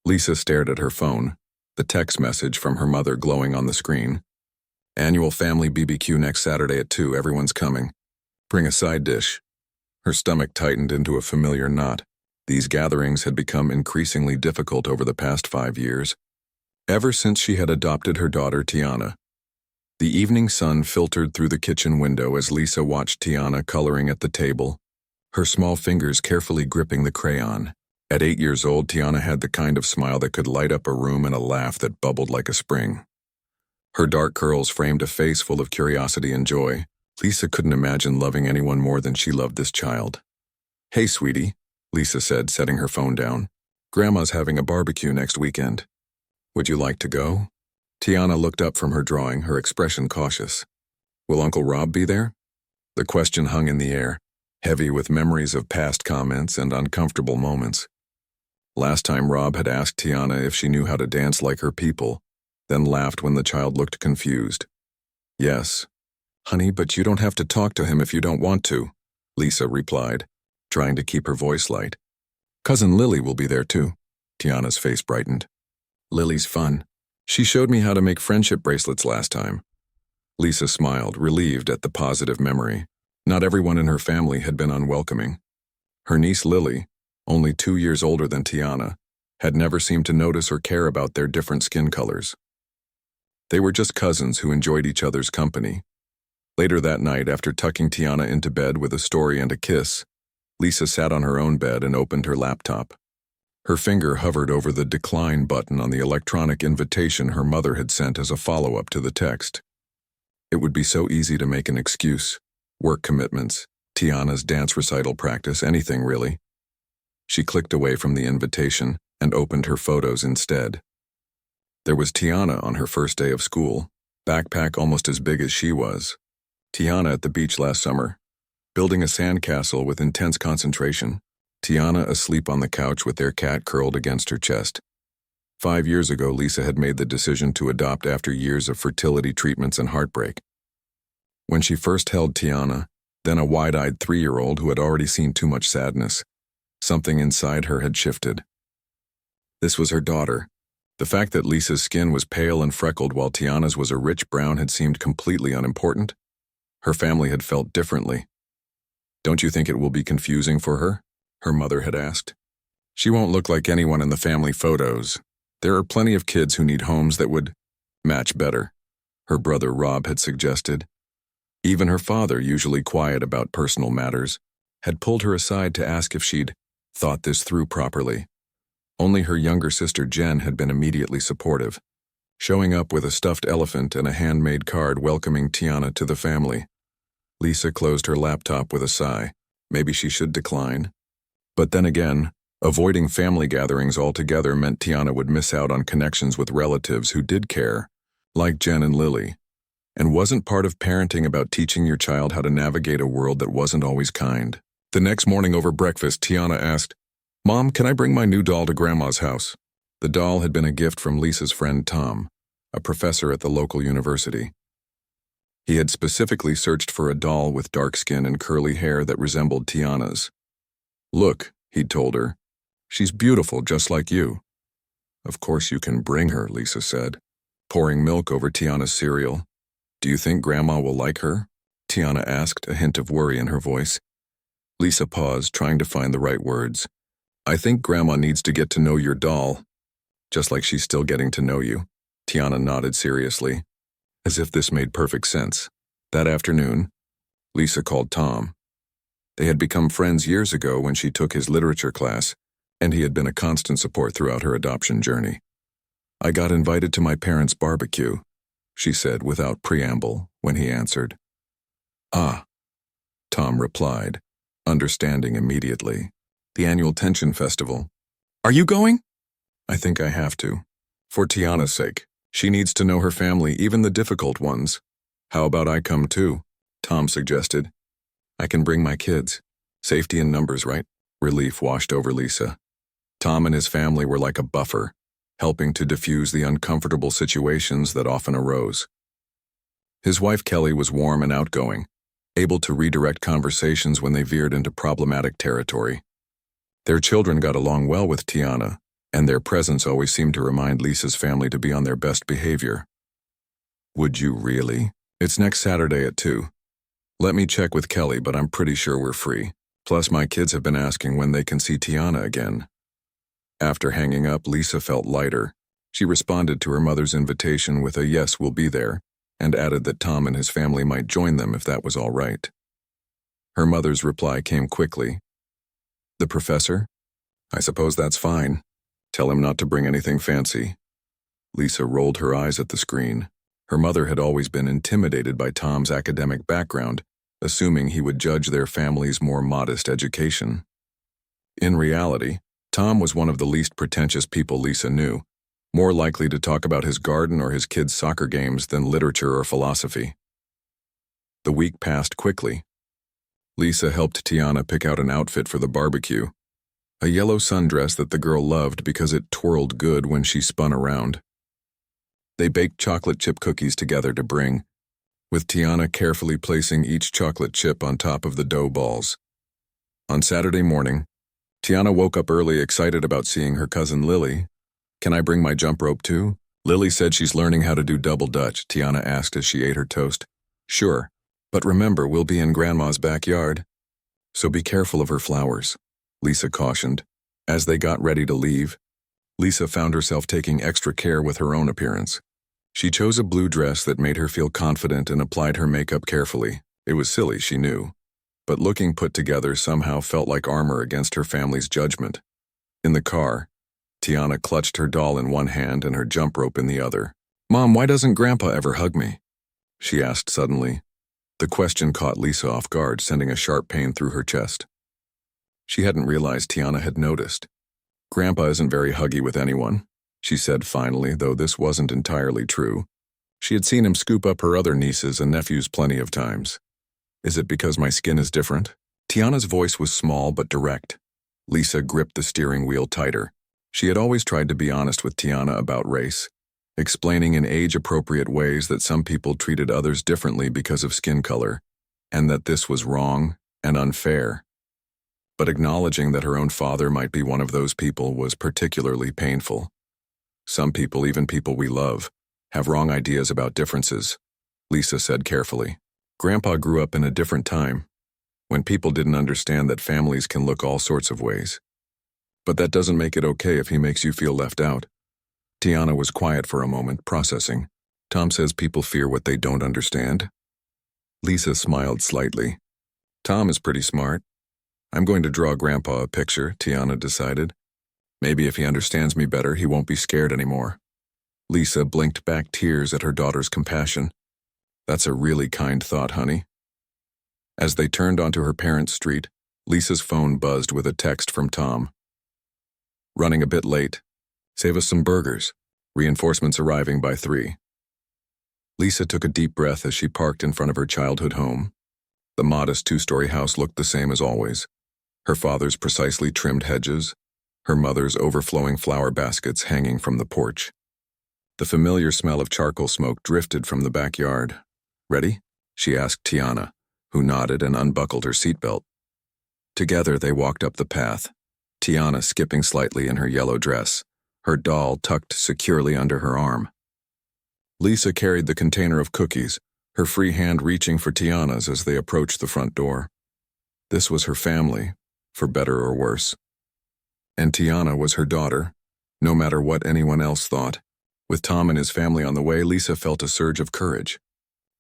Lisa stared at her phone, the text message from her mother glowing on the screen. Annual family BBQ next Saturday at 2, everyone's coming. Bring a side dish. Her stomach tightened into a familiar knot. These gatherings had become increasingly difficult over the past 5 years, ever since she had adopted her daughter Tiana. The evening sun filtered through the kitchen window as Lisa watched Tiana coloring at the table, her small fingers carefully gripping the crayon. At 8 years old, Tiana had the kind of smile that could light up a room and a laugh that bubbled like a spring. Her dark curls framed a face full of curiosity and joy. Lisa couldn't imagine loving anyone more than she loved this child. "Hey, sweetie," Lisa said, setting her phone down. "Grandma's having a barbecue next weekend. Would you like to go?" Tiana looked up from her drawing, her expression cautious. "Will Uncle Rob be there?" The question hung in the air, heavy with memories of past comments and uncomfortable moments. Last time Rob had asked Tiana if she knew how to dance like her people, then laughed when the child looked confused. "Yes. Honey, but you don't have to talk to him if you don't want to," Lisa replied, trying to keep her voice light. "Cousin Lily will be there too." Tiana's face brightened. "Lily's fun. She showed me how to make friendship bracelets last time." Lisa smiled, relieved at the positive memory. Not everyone in her family had been unwelcoming. Her niece Lily, only 2 years older than Tiana, had never seemed to notice or care about their different skin colors. They were just cousins who enjoyed each other's company. Later that night, after tucking Tiana into bed with a story and a kiss, Lisa sat on her own bed and opened her laptop. Her finger hovered over the decline button on the electronic invitation her mother had sent as a follow-up to the text. It would be so easy to make an excuse. Work commitments, Tiana's dance recital practice, anything really. She clicked away from the invitation and opened her photos instead. There was Tiana on her first day of school, backpack almost as big as she was. Tiana at the beach last summer, building a sandcastle with intense concentration. Tiana asleep on the couch with their cat curled against her chest. 5 years ago, Lisa had made the decision to adopt after years of fertility treatments and heartbreak. When she first held Tiana, then a wide-eyed 3-year-old who had already seen too much sadness, something inside her had shifted. This was her daughter. The fact that Lisa's skin was pale and freckled while Tiana's was a rich brown had seemed completely unimportant. Her family had felt differently. "Don't you think it will be confusing for her?" her mother had asked. "She won't look like anyone in the family photos. There are plenty of kids who need homes that would match better," her brother Rob had suggested. Even her father, usually quiet about personal matters, had pulled her aside to ask if she'd thought this through properly. Only her younger sister Jen had been immediately supportive, showing up with a stuffed elephant and a handmade card welcoming Tiana to the family. Lisa closed her laptop with a sigh. Maybe she should decline. But then again, avoiding family gatherings altogether meant Tiana would miss out on connections with relatives who did care, like Jen and Lily. And wasn't part of parenting about teaching your child how to navigate a world that wasn't always kind? The next morning over breakfast, Tiana asked, "Mom, can I bring my new doll to Grandma's house?" The doll had been a gift from Lisa's friend Tom, a professor at the local university. He had specifically searched for a doll with dark skin and curly hair that resembled Tiana's. "Look," he'd told her, "she's beautiful just like you." "Of course you can bring her," Lisa said, pouring milk over Tiana's cereal. "Do you think Grandma will like her?" Tiana asked, a hint of worry in her voice. Lisa paused, trying to find the right words. "I think Grandma needs to get to know your doll, just like she's still getting to know you." Tiana nodded seriously, as if this made perfect sense. That afternoon, Lisa called Tom. They had become friends years ago when she took his literature class, and he had been a constant support throughout her adoption journey. "I got invited to my parents' barbecue," she said without preamble when he answered. "Ah," Tom replied, understanding immediately. "The annual Tension Festival. Are you going?" "I think I have to. For Tiana's sake. She needs to know her family, even the difficult ones." "How about I come too?" Tom suggested. "I can bring my kids. Safety in numbers, right?" Relief washed over Lisa. Tom and his family were like a buffer, helping to diffuse the uncomfortable situations that often arose. His wife Kelly was warm and outgoing, able to redirect conversations when they veered into problematic territory. Their children got along well with Tiana, and their presence always seemed to remind Lisa's family to be on their best behavior. Would you really? It's next Saturday at 2. Let me check with Kelly, but I'm pretty sure we're free. Plus, my kids have been asking when they can see Tiana again. After hanging up, Lisa felt lighter. She responded to her mother's invitation with a "yes, we'll be there," and added that Tom and his family might join them if that was all right. Her mother's reply came quickly. "The professor? I suppose that's fine. Tell him not to bring anything fancy." Lisa rolled her eyes at the screen. Her mother had always been intimidated by Tom's academic background, assuming he would judge their family's more modest education. In reality, Tom was one of the least pretentious people Lisa knew, more likely to talk about his garden or his kids' soccer games than literature or philosophy. The week passed quickly. Lisa helped Tiana pick out an outfit for the barbecue, a yellow sundress that the girl loved because it twirled good when she spun around. They baked chocolate chip cookies together to bring, with Tiana carefully placing each chocolate chip on top of the dough balls. On Saturday morning, Tiana woke up early, excited about seeing her cousin Lily. "Can I bring my jump rope too?" Lily said she's learning how to do double dutch, Tiana asked as she ate her toast. "Sure, but remember, we'll be in Grandma's backyard. So be careful of her flowers," Lisa cautioned. As they got ready to leave, Lisa found herself taking extra care with her own appearance. She chose a blue dress that made her feel confident and applied her makeup carefully. It was silly, she knew, but looking put together somehow felt like armor against her family's judgment. In the car, Tiana clutched her doll in one hand and her jump rope in the other. "Mom, why doesn't Grandpa ever hug me?" she asked suddenly. The question caught Lisa off guard, sending a sharp pain through her chest. She hadn't realized Tiana had noticed. "Grandpa isn't very huggy with anyone," she said finally, though this wasn't entirely true. She had seen him scoop up her other nieces and nephews plenty of times. "Is it because my skin is different?" Tiana's voice was small but direct. Lisa gripped the steering wheel tighter. She had always tried to be honest with Tiana about race, explaining in age-appropriate ways that some people treated others differently because of skin color, and that this was wrong and unfair. But acknowledging that her own father might be one of those people was particularly painful. "Some people, even people we love, have wrong ideas about differences," Lisa said carefully. "Grandpa grew up in a different time, when people didn't understand that families can look all sorts of ways. But that doesn't make it okay if he makes you feel left out." Tiana was quiet for a moment, processing. "Tom says people fear what they don't understand." Lisa smiled slightly. "Tom is pretty smart. I'm going to draw Grandpa a picture," Tiana decided. "Maybe if he understands me better, he won't be scared anymore." Lisa blinked back tears at her daughter's compassion. "That's a really kind thought, honey." As they turned onto her parents' street, Lisa's phone buzzed with a text from Tom. "Running a bit late. Save us some burgers. Reinforcements arriving by 3. Lisa took a deep breath as she parked in front of her childhood home. The modest 2-story house looked the same as always. Her father's precisely trimmed hedges, her mother's overflowing flower baskets hanging from the porch. The familiar smell of charcoal smoke drifted from the backyard. "Ready?" she asked Tiana, who nodded and unbuckled her seatbelt. Together they walked up the path, Tiana skipping slightly in her yellow dress, her doll tucked securely under her arm. Lisa carried the container of cookies, her free hand reaching for Tiana's as they approached the front door. This was her family, for better or worse. And Tiana was her daughter, no matter what anyone else thought. With Tom and his family on the way, Lisa felt a surge of courage.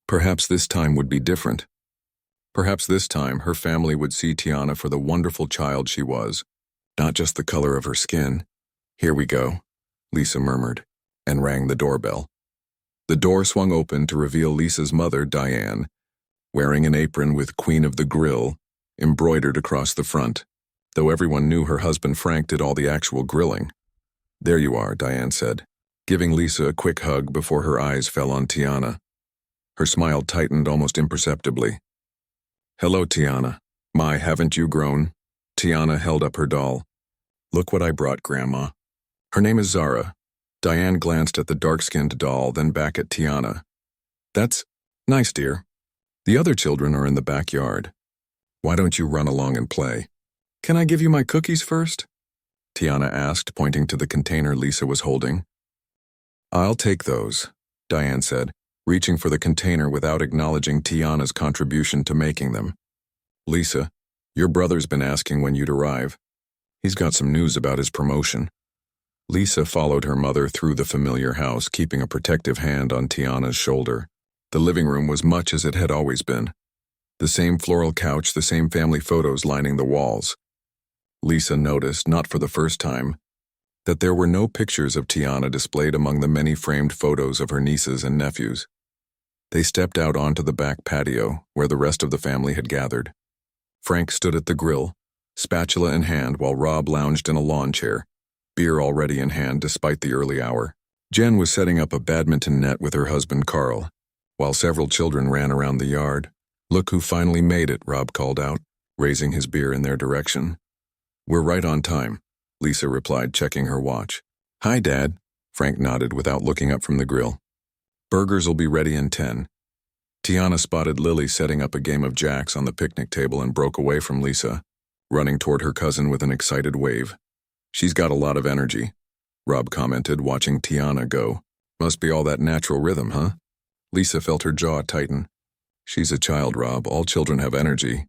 Perhaps this time would be different. Perhaps this time her family would see Tiana for the wonderful child she was, not just the color of her skin. "Here we go," Lisa murmured, and rang the doorbell. The door swung open to reveal Lisa's mother, Diane, wearing an apron with Queen of the Grill embroidered across the front, though everyone knew her husband Frank did all the actual grilling. "There you are," Diane said, giving Lisa a quick hug before her eyes fell on Tiana. Her smile tightened almost imperceptibly. "Hello, Tiana. My, haven't you grown?" Tiana held up her doll. "Look what I brought, Grandma. Her name is Zara." Diane glanced at the dark-skinned doll, then back at Tiana. "That's nice, dear. The other children are in the backyard. Why don't you run along and play? Can I give you my cookies first?" Tiana asked, pointing to the container Lisa was holding. I'll take those, Diane said, reaching for the container without acknowledging Tiana's contribution to making them. Lisa, your brother's been asking when you'd arrive. He's got some news about his promotion. Lisa followed her mother through the familiar house, keeping a protective hand on Tiana's shoulder. The living room was much as it had always been. The same floral couch, the same family photos lining the walls. Lisa noticed, not for the first time, that there were no pictures of Tiana displayed among the many framed photos of her nieces and nephews. They stepped out onto the back patio, where the rest of the family had gathered. Frank stood at the grill, spatula in hand, while Rob lounged in a lawn chair, beer already in hand despite the early hour. Jen was setting up a badminton net with her husband Carl, while several children ran around the yard. Look who finally made it, Rob called out, raising his beer in their direction. We're right on time, Lisa replied, checking her watch. Hi, Dad, Frank nodded without looking up from the grill. Burgers will be ready in 10. Tiana spotted Lily setting up a game of jacks on the picnic table and broke away from Lisa, running toward her cousin with an excited wave. She's got a lot of energy, Rob commented, watching Tiana go. Must be all that natural rhythm, huh? Lisa felt her jaw tighten. She's a child, Rob. All children have energy.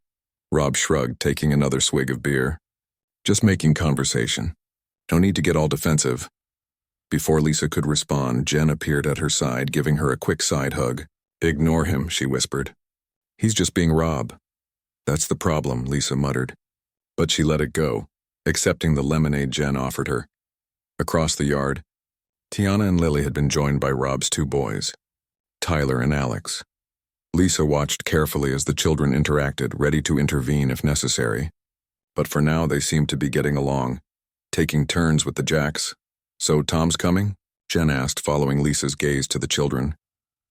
Rob shrugged, taking another swig of beer. Just making conversation. No need to get all defensive. Before Lisa could respond, Jen appeared at her side, giving her a quick side hug. Ignore him, she whispered. He's just being Rob. That's the problem, Lisa muttered. But she let it go, accepting the lemonade Jen offered her. Across the yard, Tiana and Lily had been joined by Rob's two boys, Tyler and Alex. Lisa watched carefully as the children interacted, ready to intervene if necessary. But for now they seemed to be getting along, taking turns with the jacks. So Tom's coming? Jen asked, following Lisa's gaze to the children.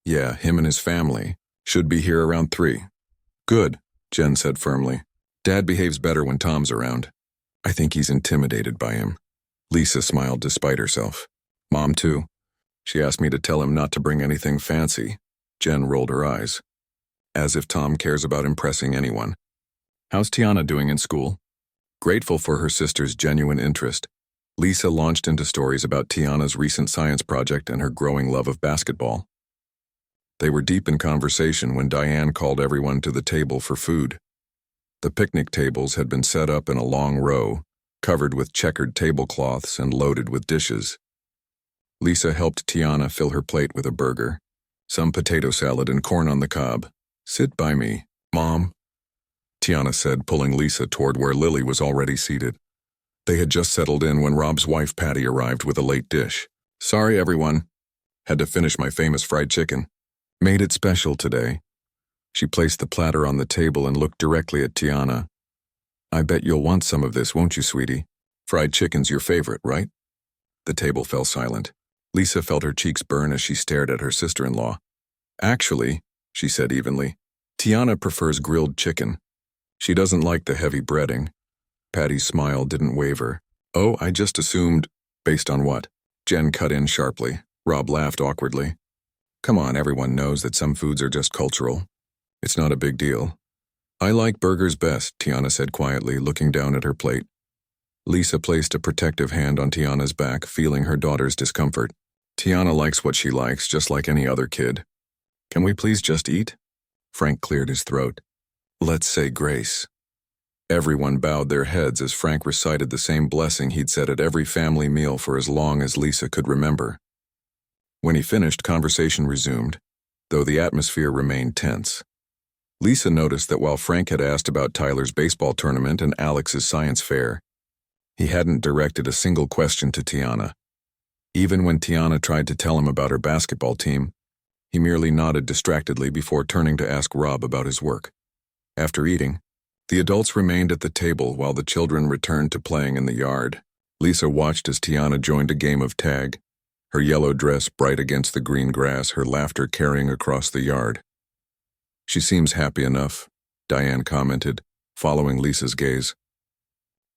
Yeah, him and his family. Should be here around 3. Good, Jen said firmly. Dad behaves better when Tom's around. I think he's intimidated by him. Lisa smiled despite herself. Mom too. She asked me to tell him not to bring anything fancy. Jen rolled her eyes. As if Tom cares about impressing anyone. How's Tiana doing in school? Grateful for her sister's genuine interest, Lisa launched into stories about Tiana's recent science project and her growing love of basketball. They were deep in conversation when Diane called everyone to the table for food. The picnic tables had been set up in a long row, covered with checkered tablecloths and loaded with dishes. Lisa helped Tiana fill her plate with a burger, some potato salad and corn on the cob. Sit by me, Mom, Tiana said, pulling Lisa toward where Lily was already seated. They had just settled in when Rob's wife Patty arrived with a late dish. Sorry, everyone. Had to finish my famous fried chicken. Made it special today. She placed the platter on the table and looked directly at Tiana. I bet you'll want some of this, won't you, sweetie? Fried chicken's your favorite, right? The table fell silent. Lisa felt her cheeks burn as she stared at her sister-in-law. Actually, she said evenly, Tiana prefers grilled chicken. She doesn't like the heavy breading. Patty's smile didn't waver. Oh, I just assumed, based on what? Jen cut in sharply. Rob laughed awkwardly. Come on, everyone knows that some foods are just cultural. It's not a big deal. I like burgers best, Tiana said quietly, looking down at her plate. Lisa placed a protective hand on Tiana's back, feeling her daughter's discomfort. Tiana likes what she likes, just like any other kid. Can we please just eat? Frank cleared his throat. Let's say grace. Everyone bowed their heads as Frank recited the same blessing he'd said at every family meal for as long as Lisa could remember. When he finished, conversation resumed, though the atmosphere remained tense. Lisa noticed that while Frank had asked about Tyler's baseball tournament and Alex's science fair, he hadn't directed a single question to Tiana. Even when Tiana tried to tell him about her basketball team, he merely nodded distractedly before turning to ask Rob about his work. After eating, the adults remained at the table while the children returned to playing in the yard. Lisa watched as Tiana joined a game of tag, her yellow dress bright against the green grass, her laughter carrying across the yard. She seems happy enough, Diane commented, following Lisa's gaze.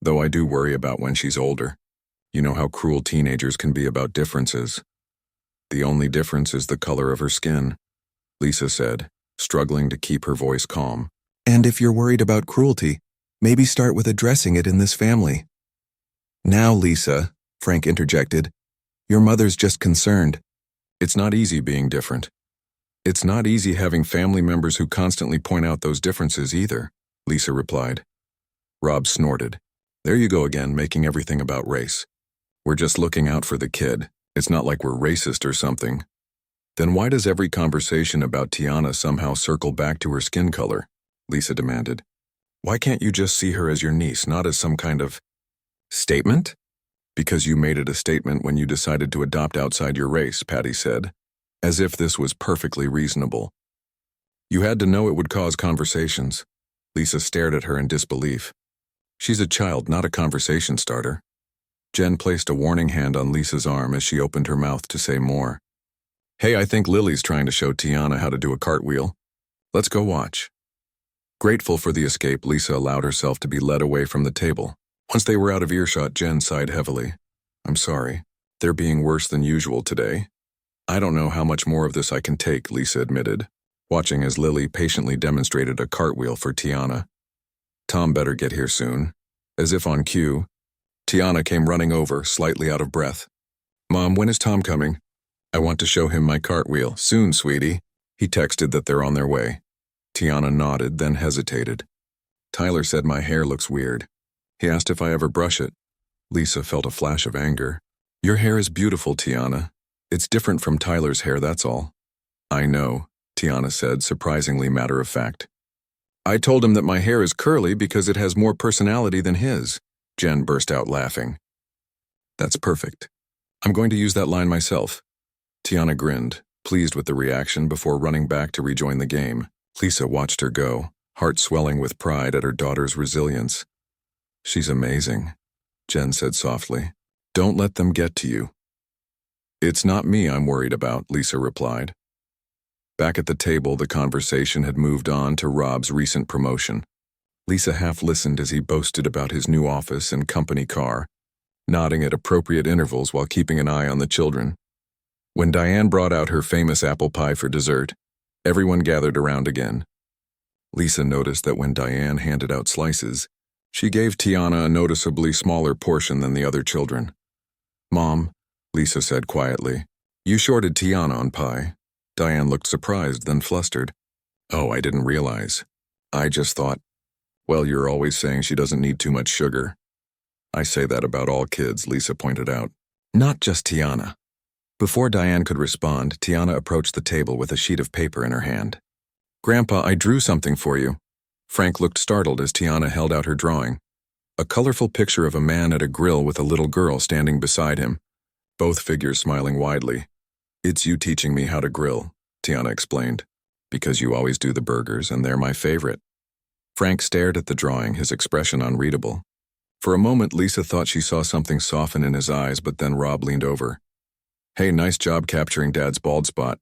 Though I do worry about when she's older. You know how cruel teenagers can be about differences. The only difference is the color of her skin, Lisa said, struggling to keep her voice calm. And if you're worried about cruelty, maybe start with addressing it in this family. Now, Lisa, Frank interjected, your mother's just concerned. It's not easy being different. It's not easy having family members who constantly point out those differences either, Lisa replied. Rob snorted. There you go again, making everything about race. We're just looking out for the kid. It's not like we're racist or something. Then why does every conversation about Tiana somehow circle back to her skin color? Lisa demanded. Why can't you just see her as your niece, not as some kind of statement? Because you made it a statement when you decided to adopt outside your race, Patty said, as if this was perfectly reasonable. You had to know it would cause conversations. Lisa stared at her in disbelief. She's a child, not a conversation starter. Jen placed a warning hand on Lisa's arm as she opened her mouth to say more. Hey, I think Lily's trying to show Tiana how to do a cartwheel. Let's go watch. Grateful for the escape, Lisa allowed herself to be led away from the table. Once they were out of earshot, Jen sighed heavily. I'm sorry. They're being worse than usual today. I don't know how much more of this I can take, Lisa admitted, watching as Lily patiently demonstrated a cartwheel for Tiana. Tom better get here soon. As if on cue, Tiana came running over, slightly out of breath. Mom, when is Tom coming? I want to show him my cartwheel. Soon, sweetie. He texted that they're on their way. Tiana nodded, then hesitated. Tyler said my hair looks weird. He asked if I ever brush it. Lisa felt a flash of anger. Your hair is beautiful, Tiana. It's different from Tyler's hair, that's all. I know, Tiana said, surprisingly matter-of-fact. I told him that my hair is curly because it has more personality than his. Jen burst out laughing. That's perfect. I'm going to use that line myself. Tiana grinned, pleased with the reaction before running back to rejoin the game. Lisa watched her go, heart swelling with pride at her daughter's resilience. She's amazing, Jen said softly. Don't let them get to you. It's not me I'm worried about, Lisa replied. Back at the table, the conversation had moved on to Rob's recent promotion. Lisa half listened as he boasted about his new office and company car, nodding at appropriate intervals while keeping an eye on the children. When Diane brought out her famous apple pie for dessert, everyone gathered around again. Lisa noticed that when Diane handed out slices, she gave Tiana a noticeably smaller portion than the other children. Mom, Lisa said quietly, you shorted Tiana on pie. Diane looked surprised, then flustered. Oh, I didn't realize. I just thought, well, you're always saying she doesn't need too much sugar. I say that about all kids, Lisa pointed out. Not just Tiana. Before Diane could respond, Tiana approached the table with a sheet of paper in her hand. Grandpa, I drew something for you. Frank looked startled as Tiana held out her drawing. A colorful picture of a man at a grill with a little girl standing beside him, both figures smiling widely. It's you teaching me how to grill, Tiana explained, because you always do the burgers and they're my favorite. Frank stared at the drawing, his expression unreadable. For a moment, Lisa thought she saw something soften in his eyes, but then Rob leaned over. Hey, nice job capturing Dad's bald spot,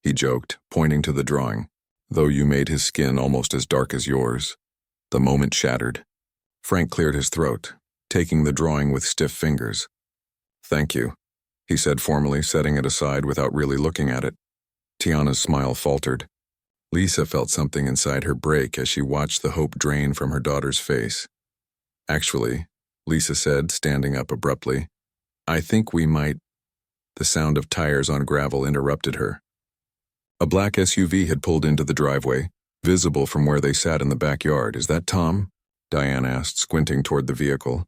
he joked, pointing to the drawing, though you made his skin almost as dark as yours. The moment shattered. Frank cleared his throat, taking the drawing with stiff fingers. Thank you, he said formally, setting it aside without really looking at it. Tiana's smile faltered. Lisa felt something inside her break as she watched the hope drain from her daughter's face. Actually, Lisa said, standing up abruptly, I think we might. The sound of tires on gravel interrupted her. A black SUV had pulled into the driveway, visible from where they sat in the backyard. Is that Tom? Diane asked, squinting toward the vehicle.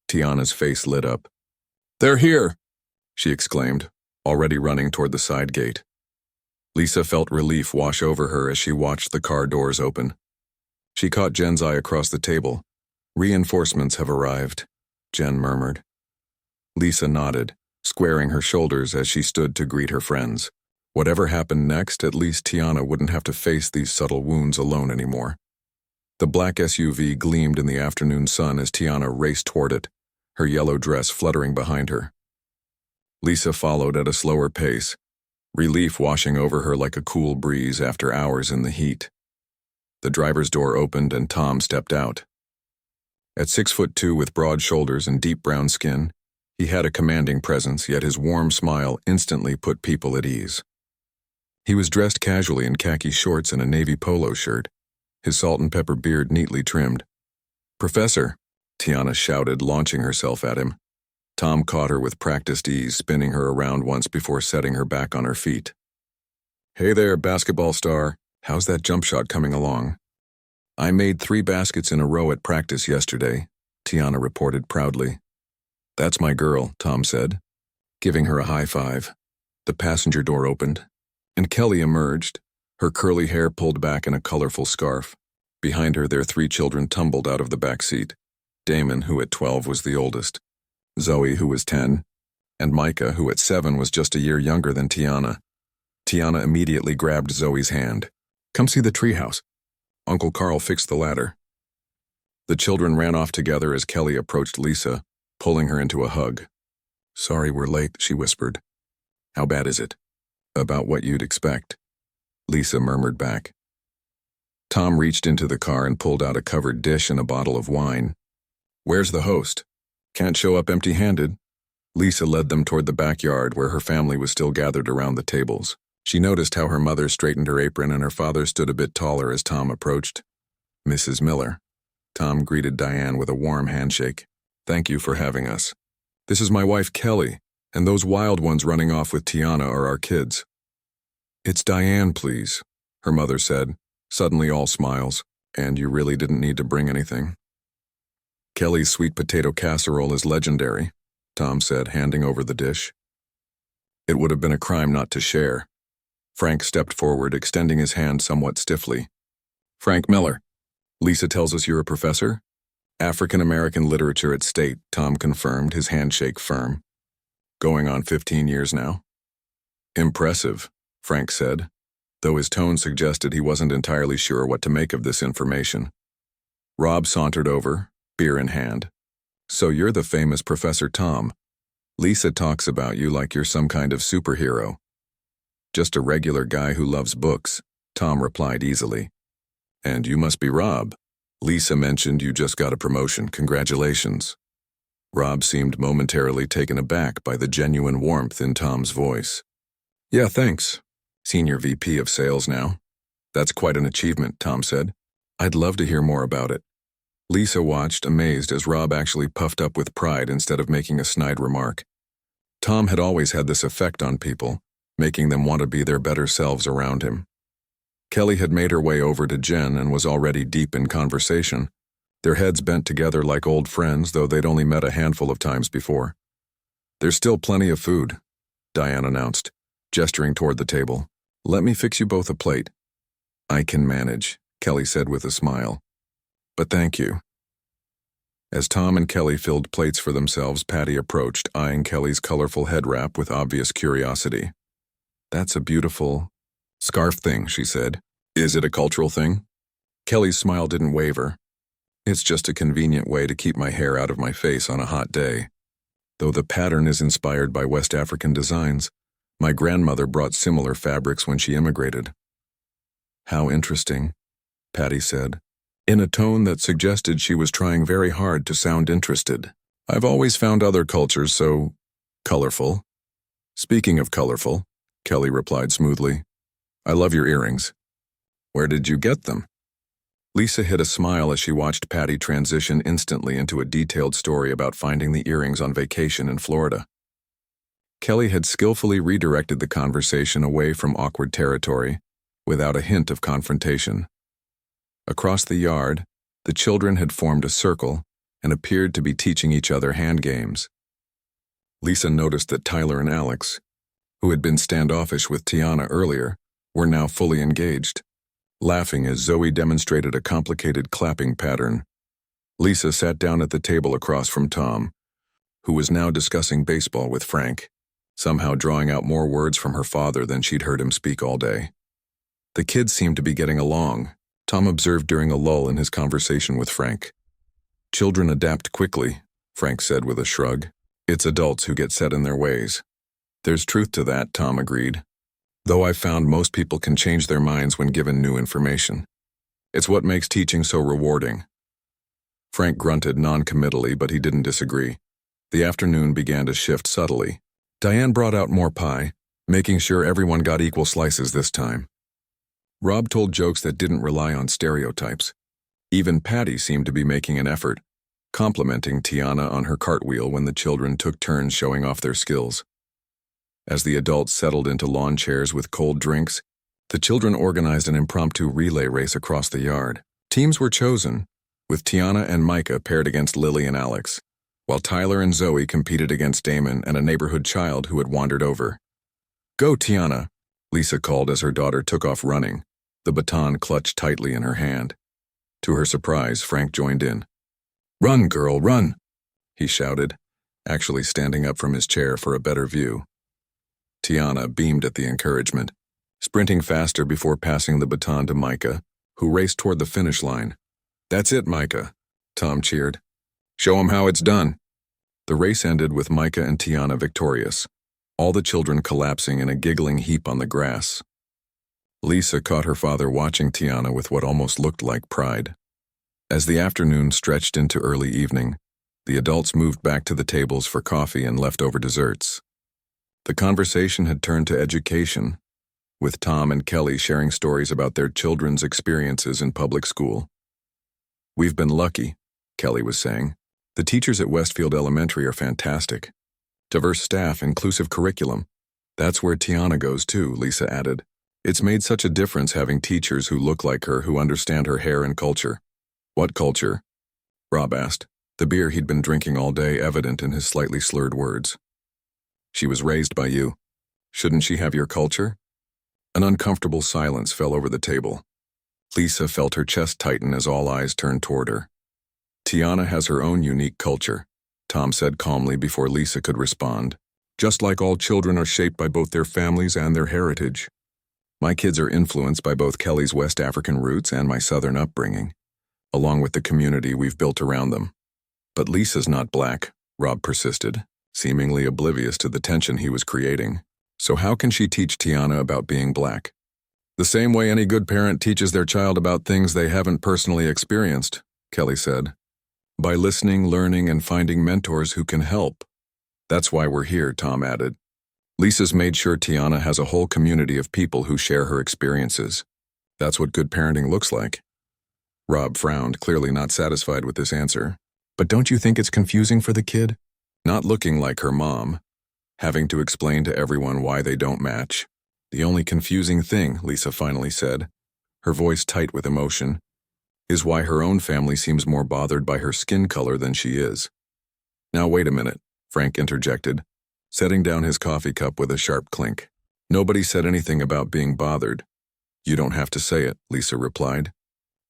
Tiana's face lit up. They're here, she exclaimed, already running toward the side gate. Lisa felt relief wash over her as she watched the car doors open. She caught Jen's eye across the table. Reinforcements have arrived, Jen murmured. Lisa nodded, squaring her shoulders as she stood to greet her friends. Whatever happened next, at least Tiana wouldn't have to face these subtle wounds alone anymore. The black SUV gleamed in the afternoon sun as Tiana raced toward it, her yellow dress fluttering behind her. Lisa followed at a slower pace, relief washing over her like a cool breeze after hours in the heat. The driver's door opened and Tom stepped out. At 6'2" with broad shoulders and deep brown skin, he had a commanding presence, yet his warm smile instantly put people at ease. He was dressed casually in khaki shorts and a navy polo shirt, his salt and pepper beard neatly trimmed. Professor, Tiana shouted, launching herself at him. Tom caught her with practiced ease, spinning her around once before setting her back on her feet. "Hey there, basketball star. How's that jump shot coming along?" "I made 3 baskets in a row at practice yesterday," Tiana reported proudly. "That's my girl," Tom said, giving her a high five. The passenger door opened, and Kelly emerged, her curly hair pulled back in a colorful scarf. Behind her, their 3 children tumbled out of the back seat. Damon, who at 12 was the oldest, Zoe, who was 10, and Micah, who at 7 was just a year younger than Tiana. Tiana immediately grabbed Zoe's hand. "Come see the treehouse. Uncle Carl fixed the ladder." The children ran off together as Kelly approached Lisa, pulling her into a hug. "Sorry we're late," she whispered. "How bad is it?" "About what you'd expect," Lisa murmured back. Tom reached into the car and pulled out a covered dish and a bottle of wine. "Where's the host? Can't show up empty-handed." Lisa led them toward the backyard where her family was still gathered around the tables. She noticed how her mother straightened her apron and her father stood a bit taller as Tom approached. "Mrs. Miller." Tom greeted Diane with a warm handshake. "Thank you for having us. This is my wife Kelly, and those wild ones running off with Tiana are our kids." "It's Diane, please," her mother said, suddenly all smiles. "And you really didn't need to bring anything." "Kelly's sweet potato casserole is legendary," Tom said, handing over the dish. "It would have been a crime not to share." Frank stepped forward, extending his hand somewhat stiffly. "Frank Miller. Lisa tells us you're a professor?" "African-American literature at State," Tom confirmed, his handshake firm. "Going on 15 years now?" "Impressive," Frank said, though his tone suggested he wasn't entirely sure what to make of this information. Rob sauntered over, beer in hand. "So you're the famous Professor Tom. Lisa talks about you like you're some kind of superhero." "Just a regular guy who loves books," Tom replied easily. "And you must be Rob. Lisa mentioned you just got a promotion. Congratulations." Rob seemed momentarily taken aback by the genuine warmth in Tom's voice. "Yeah, thanks. Senior VP of Sales now." "That's quite an achievement," Tom said. "I'd love to hear more about it." Lisa watched, amazed, as Rob actually puffed up with pride instead of making a snide remark. Tom had always had this effect on people, making them want to be their better selves around him. Kelly had made her way over to Jen and was already deep in conversation, their heads bent together like old friends, though they'd only met a handful of times before. "There's still plenty of food," Diane announced, gesturing toward the table. "Let me fix you both a plate." "I can manage," Kelly said with a smile. "But thank you." As Tom and Kelly filled plates for themselves, Patty approached, eyeing Kelly's colorful head wrap with obvious curiosity. "That's a beautiful scarf thing," she said. "Is it a cultural thing?" Kelly's smile didn't waver. "It's just a convenient way to keep my hair out of my face on a hot day. Though the pattern is inspired by West African designs, my grandmother brought similar fabrics when she immigrated." "How interesting," Patty said, in a tone that suggested she was trying very hard to sound interested. "I've always found other cultures so colorful." "Speaking of colorful," Kelly replied smoothly, "I love your earrings. Where did you get them?" Lisa hid a smile as she watched Patty transition instantly into a detailed story about finding the earrings on vacation in Florida. Kelly had skillfully redirected the conversation away from awkward territory, without a hint of confrontation. Across the yard, the children had formed a circle and appeared to be teaching each other hand games. Lisa noticed that Tyler and Alex, who had been standoffish with Tiana earlier, were now fully engaged, laughing as Zoe demonstrated a complicated clapping pattern. Lisa sat down at the table across from Tom, who was now discussing baseball with Frank, somehow drawing out more words from her father than she'd heard him speak all day. The kids seemed to be getting along, Tom observed during a lull in his conversation with Frank. "Children adapt quickly," Frank said with a shrug. "It's adults who get set in their ways." "There's truth to that," Tom agreed, though I've found most people can change their minds when given new information. It's what makes teaching so rewarding. Frank grunted non-committally, but he didn't disagree. The afternoon began to shift subtly. Diane brought out more pie, making sure everyone got equal slices this time. Rob told jokes that didn't rely on stereotypes. Even Patty seemed to be making an effort, complimenting Tiana on her cartwheel when the children took turns showing off their skills. As the adults settled into lawn chairs with cold drinks, the children organized an impromptu relay race across the yard. Teams were chosen, with Tiana and Micah paired against Lily and Alex, while Tyler and Zoe competed against Damon and a neighborhood child who had wandered over. "Go, Tiana," Lisa called as her daughter took off running, the baton clutched tightly in her hand. To her surprise, Frank joined in. "Run, girl, run," he shouted, actually standing up from his chair for a better view. Tiana beamed at the encouragement, sprinting faster before passing the baton to Micah, who raced toward the finish line. "That's it, Micah," Tom cheered. "Show 'em how it's done." The race ended with Micah and Tiana victorious, all the children collapsing in a giggling heap on the grass. Lisa caught her father watching Tiana with what almost looked like pride. As the afternoon stretched into early evening, the adults moved back to the tables for coffee and leftover desserts. The conversation had turned to education, with Tom and Kelly sharing stories about their children's experiences in public school. "We've been lucky," Kelly was saying. "The teachers at Westfield Elementary are fantastic. Diverse staff, inclusive curriculum. That's where Tiana goes too," Lisa added. "It's made such a difference having teachers who look like her, who understand her hair and culture." "What culture?" Rob asked, the beer he'd been drinking all day evident in his slightly slurred words. "She was raised by you. Shouldn't she have your culture?" An uncomfortable silence fell over the table. Lisa felt her chest tighten as all eyes turned toward her. "Tiana has her own unique culture," Tom said calmly before Lisa could respond. "Just like all children are shaped by both their families and their heritage. My kids are influenced by both Kelly's West African roots and my Southern upbringing, along with the community we've built around them." "But Lisa's not black," Rob persisted, seemingly oblivious to the tension he was creating. "So how can she teach Tiana about being black?" "The same way any good parent teaches their child about things they haven't personally experienced," Kelly said. "By listening, learning, and finding mentors who can help. That's why we're here," Tom added. "Lisa's made sure Tiana has a whole community of people who share her experiences. That's what good parenting looks like." Rob frowned, clearly not satisfied with this answer. "But don't you think it's confusing for the kid? Not looking like her mom, having to explain to everyone why they don't match." "The only confusing thing," Lisa finally said, her voice tight with emotion, "is why her own family seems more bothered by her skin color than she is." "Now wait a minute," Frank interjected, setting down his coffee cup with a sharp clink. "Nobody said anything about being bothered." "You don't have to say it," Lisa replied.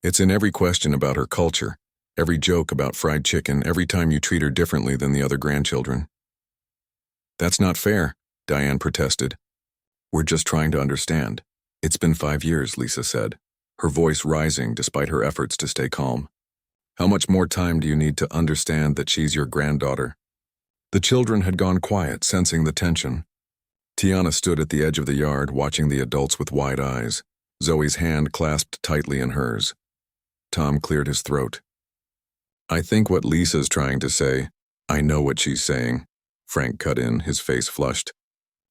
"It's in every question about her culture, every joke about fried chicken, every time you treat her differently than the other grandchildren." "That's not fair," Diane protested. "We're just trying to understand." "It's been 5 years," Lisa said, her voice rising despite her efforts to stay calm. "How much more time do you need to understand that she's your granddaughter?" The children had gone quiet, sensing the tension. Tiana stood at the edge of the yard, watching the adults with wide eyes, Zoe's hand clasped tightly in hers. Tom cleared his throat. "I think what Lisa's trying to say, I know what she's saying," Frank cut in, his face flushed.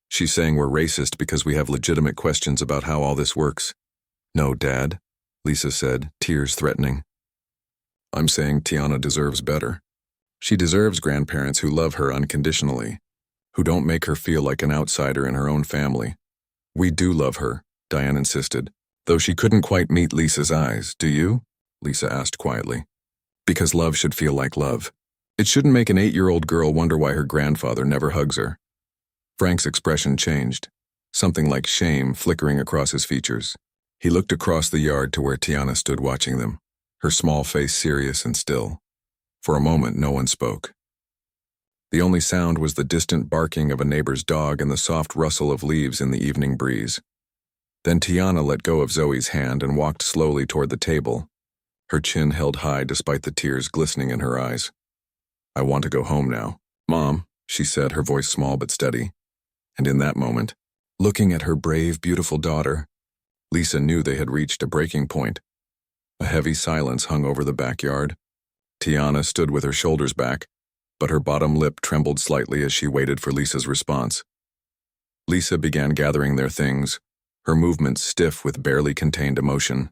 "She's saying we're racist because we have legitimate questions about how all this works." "No, Dad," Lisa said, tears threatening. "I'm saying Tiana deserves better. She deserves grandparents who love her unconditionally, who don't make her feel like an outsider in her own family." "We do love her," Diane insisted, though she couldn't quite meet Lisa's eyes. "Do you?" Lisa asked quietly. "Because love should feel like love. It shouldn't make an 8-year-old girl wonder why her grandfather never hugs her." Frank's expression changed, something like shame flickering across his features. He looked across the yard to where Tiana stood watching them, her small face serious and still. For a moment, no one spoke. The only sound was the distant barking of a neighbor's dog and the soft rustle of leaves in the evening breeze. Then Tiana let go of Zoe's hand and walked slowly toward the table, her chin held high despite the tears glistening in her eyes. "I want to go home now, Mom," she said, her voice small but steady. And in that moment, looking at her brave, beautiful daughter, Lisa knew they had reached a breaking point. A heavy silence hung over the backyard. Tiana stood with her shoulders back, but her bottom lip trembled slightly as she waited for Lisa's response. Lisa began gathering their things, her movements stiff with barely contained emotion.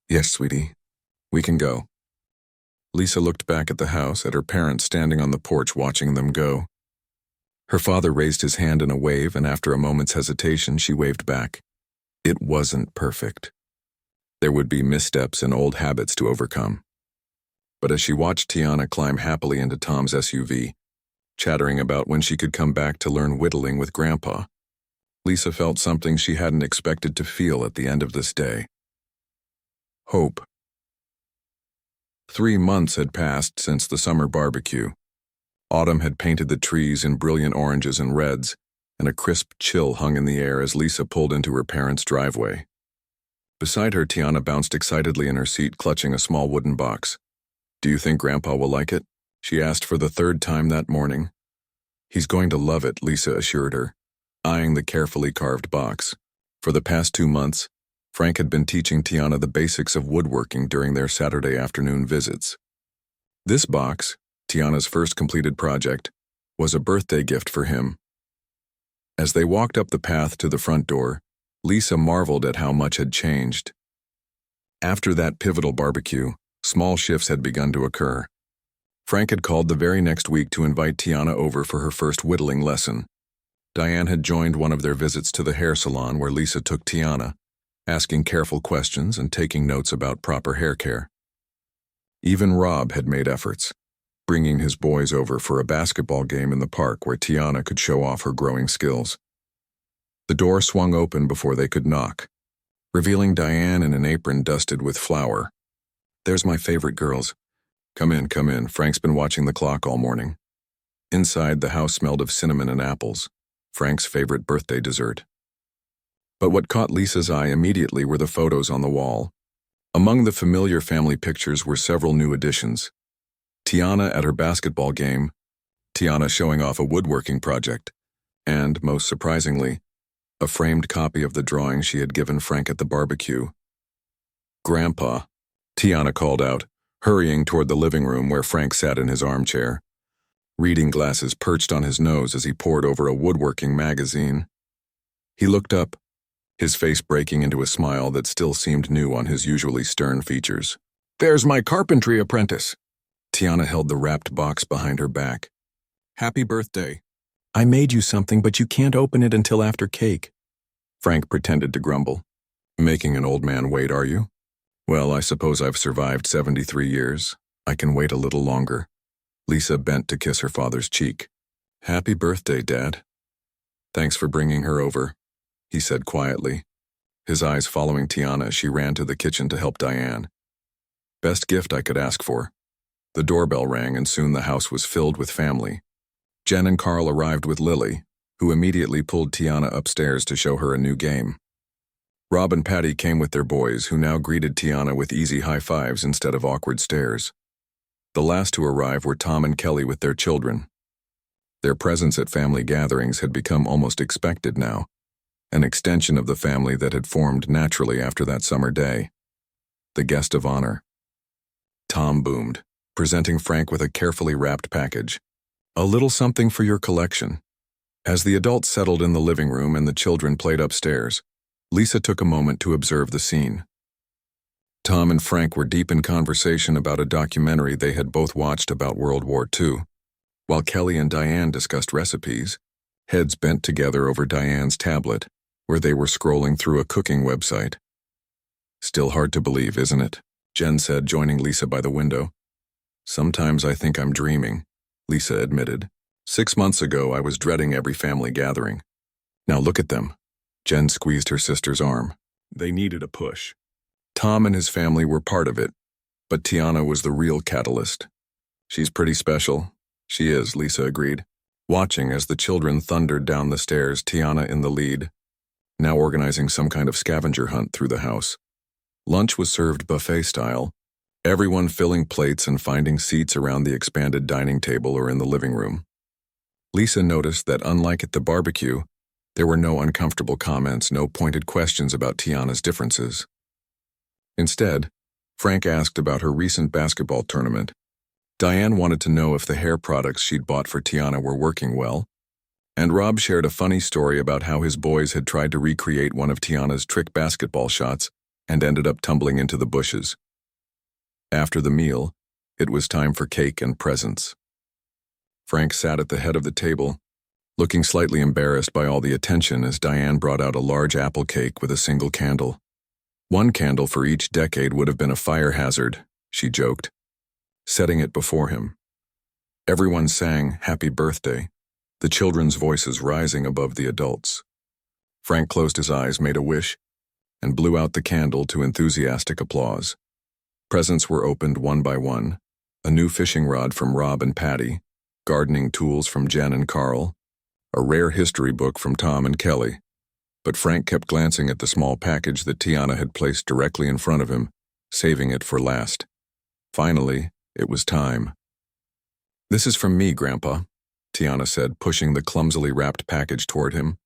"Yes, sweetie, we can go." Lisa looked back at the house, at her parents standing on the porch watching them go. Her father raised his hand in a wave, and after a moment's hesitation, she waved back. It wasn't perfect. There would be missteps and old habits to overcome. But as she watched Tiana climb happily into Tom's SUV, chattering about when she could come back to learn whittling with Grandpa, Lisa felt something she hadn't expected to feel at the end of this day. Hope. 3 months had passed since the summer barbecue. Autumn had painted the trees in brilliant oranges and reds, and a crisp chill hung in the air as Lisa pulled into her parents' driveway. Beside her, Tiana bounced excitedly in her seat, clutching a small wooden box. "Do you think Grandpa will like it?" she asked for the 3rd time that morning. "He's going to love it," Lisa assured her, eyeing the carefully carved box. For the past 2 months, Frank had been teaching Tiana the basics of woodworking during their Saturday afternoon visits. This box, Tiana's first completed project, was a birthday gift for him. As they walked up the path to the front door, Lisa marveled at how much had changed. After that pivotal barbecue, small shifts had begun to occur. Frank had called the very next week to invite Tiana over for her first whittling lesson. Diane had joined one of their visits to the hair salon where Lisa took Tiana, asking careful questions and taking notes about proper hair care. Even Rob had made efforts, bringing his boys over for a basketball game in the park where Tiana could show off her growing skills. The door swung open before they could knock, revealing Diane in an apron dusted with flour. "There's my favorite girls. Come in, come in. Frank's been watching the clock all morning." Inside, the house smelled of cinnamon and apples, Frank's favorite birthday dessert. But what caught Lisa's eye immediately were the photos on the wall. Among the familiar family pictures were several new additions. Tiana at her basketball game, Tiana showing off a woodworking project, and, most surprisingly, a framed copy of the drawing she had given Frank at the barbecue. "Grandpa," Tiana called out, hurrying toward the living room where Frank sat in his armchair, reading glasses perched on his nose as he pored over a woodworking magazine. He looked up, his face breaking into a smile that still seemed new on his usually stern features. "There's my carpentry apprentice." Tiana held the wrapped box behind her back. "Happy birthday. I made you something, but you can't open it until after cake." Frank pretended to grumble. "Making an old man wait, are you? Well, I suppose I've survived 73 years. I can wait a little longer." Lisa bent to kiss her father's cheek. "Happy birthday, Dad." "Thanks for bringing her over," he said quietly, his eyes following Tiana as she ran to the kitchen to help Diane. "Best gift I could ask for." The doorbell rang and soon the house was filled with family. Jen and Carl arrived with Lily, who immediately pulled Tiana upstairs to show her a new game. Rob and Patty came with their boys, who now greeted Tiana with easy high fives instead of awkward stares. The last to arrive were Tom and Kelly with their children. Their presence at family gatherings had become almost expected now, an extension of the family that had formed naturally after that summer day. The guest of honor. Tom boomed, presenting Frank with a carefully wrapped package. "A little something for your collection." As the adults settled in the living room and the children played upstairs, Lisa took a moment to observe the scene. Tom and Frank were deep in conversation about a documentary they had both watched about World War II, while Kelly and Diane discussed recipes, heads bent together over Diane's tablet, where they were scrolling through a cooking website. "Still hard to believe, isn't it?" Jen said, joining Lisa by the window. "Sometimes I think I'm dreaming," Lisa admitted. 6 months ago, I was dreading every family gathering. Now look at them. Jen squeezed her sister's arm. They needed a push. Tom and his family were part of it, but Tiana was the real catalyst. "She's pretty special." "She is," Lisa agreed, watching as the children thundered down the stairs, Tiana in the lead, now organizing some kind of scavenger hunt through the house. Lunch was served buffet style, everyone filling plates and finding seats around the expanded dining table or in the living room. Lisa noticed that unlike at the barbecue, there were no uncomfortable comments, no pointed questions about Tiana's differences. Instead, Frank asked about her recent basketball tournament. Diane wanted to know if the hair products she'd bought for Tiana were working well, and Rob shared a funny story about how his boys had tried to recreate one of Tiana's trick basketball shots and ended up tumbling into the bushes. After the meal, It was time for cake and presents. Frank sat at the head of the table, looking slightly embarrassed by all the attention as Diane brought out a large apple cake with a single candle. One candle for each decade would have been a fire hazard, she joked, setting it before him. Everyone sang "Happy Birthday," the children's voices rising above the adults. Frank closed his eyes, made a wish, and blew out the candle to enthusiastic applause. Presents were opened one by one: a new fishing rod from Rob and Patty, gardening tools from Jen and Carl, a rare history book from Tom and Kelly. But Frank kept glancing at the small package that Tiana had placed directly in front of him, saving it for last. Finally, it was time. "This is from me, Grandpa," Tiana said, pushing the clumsily wrapped package toward him.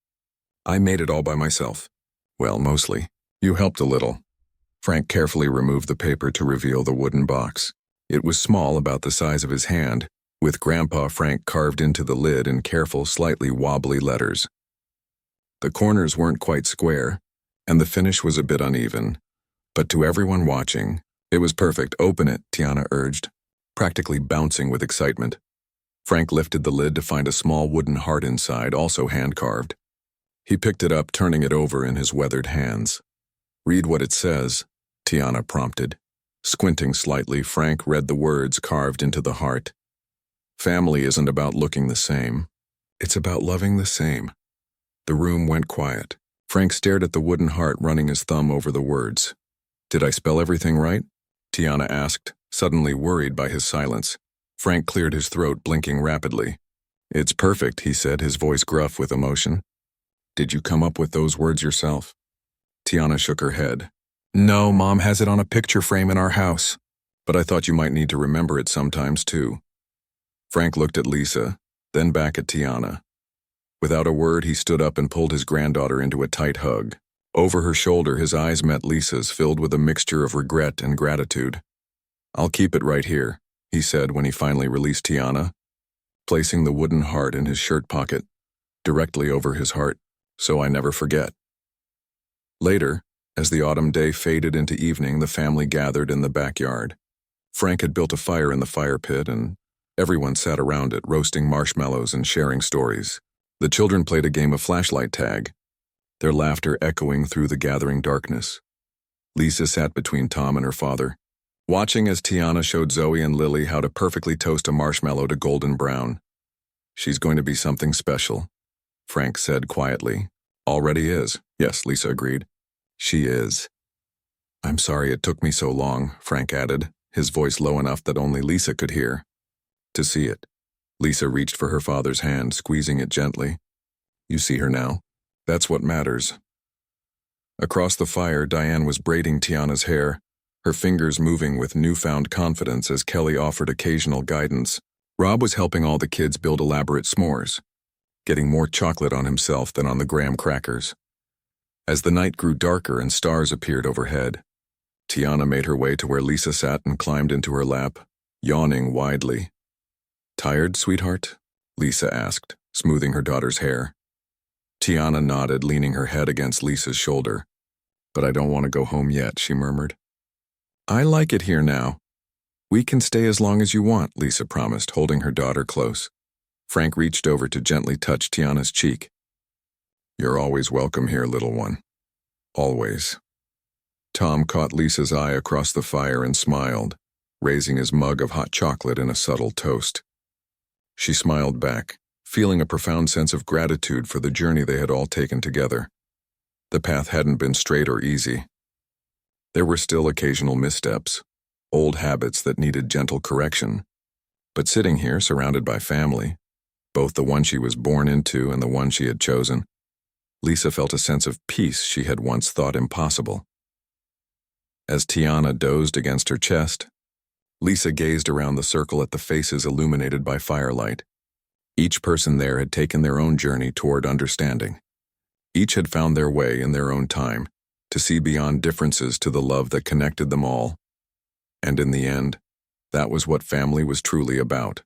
"I made it all by myself." "Well, mostly. You helped a little." Frank carefully removed the paper to reveal the wooden box. It was small, about the size of his hand, with Grandpa Frank carved into the lid in careful, slightly wobbly letters. The corners weren't quite square, and the finish was a bit uneven. But to everyone watching, it was perfect. "Open it," Tiana urged, practically bouncing with excitement. Frank lifted the lid to find a small wooden heart inside, also hand-carved. He picked it up, turning it over in his weathered hands. "Read what it says," Tiana prompted. Squinting slightly, Frank read the words carved into the heart. "Family isn't about looking the same. It's about loving the same." The room went quiet. Frank stared at the wooden heart, running his thumb over the words. "Did I spell everything right?" Tiana asked, suddenly worried by his silence. Frank cleared his throat, blinking rapidly. "It's perfect," he said, his voice gruff with emotion. "Did you come up with those words yourself?" Tiana shook her head. "No, Mom has it on a picture frame in our house. But I thought you might need to remember it sometimes, too." Frank looked at Lisa, then back at Tiana. Without a word, he stood up and pulled his granddaughter into a tight hug. Over her shoulder, his eyes met Lisa's, filled with a mixture of regret and gratitude. "I'll keep it right here," he said when he finally released Tiana, placing the wooden heart in his shirt pocket, directly over his heart, "so I never forget." Later, as the autumn day faded into evening, the family gathered in the backyard. Frank had built a fire in the fire pit, and everyone sat around it, roasting marshmallows and sharing stories. The children played a game of flashlight tag, their laughter echoing through the gathering darkness. Lisa sat between Tom and her father, watching as Tiana showed Zoe and Lily how to perfectly toast a marshmallow to golden brown. "She's going to be something special," Frank said quietly. "Already is." "Yes," Lisa agreed. "She is." "I'm sorry it took me so long," Frank added, his voice low enough that only Lisa could hear. "To see it." Lisa reached for her father's hand, squeezing it gently. "You see her now. That's what matters." Across the fire, Diane was braiding Tiana's hair, her fingers moving with newfound confidence as Kelly offered occasional guidance. Rob was helping all the kids build elaborate s'mores, getting more chocolate on himself than on the graham crackers. As the night grew darker and stars appeared overhead, Tiana made her way to where Lisa sat and climbed into her lap, yawning widely. "Tired, sweetheart?" Lisa asked, smoothing her daughter's hair. Tiana nodded, leaning her head against Lisa's shoulder. "But I don't want to go home yet," she murmured. "I like it here now. We can stay as long as you want," Lisa promised, holding her daughter close. Frank reached over to gently touch Tiana's cheek. "You're always welcome here, little one. Always." Tom caught Lisa's eye across the fire and smiled, raising his mug of hot chocolate in a subtle toast. She smiled back, feeling a profound sense of gratitude for the journey they had all taken together. The path hadn't been straight or easy. There were still occasional missteps, old habits that needed gentle correction. But sitting here, surrounded by family, both the one she was born into and the one she had chosen, Lisa felt a sense of peace she had once thought impossible. As Tiana dozed against her chest, Lisa gazed around the circle at the faces illuminated by firelight. Each person there had taken their own journey toward understanding. Each had found their way in their own time, to see beyond differences to the love that connected them all. And in the end, that was what family was truly about.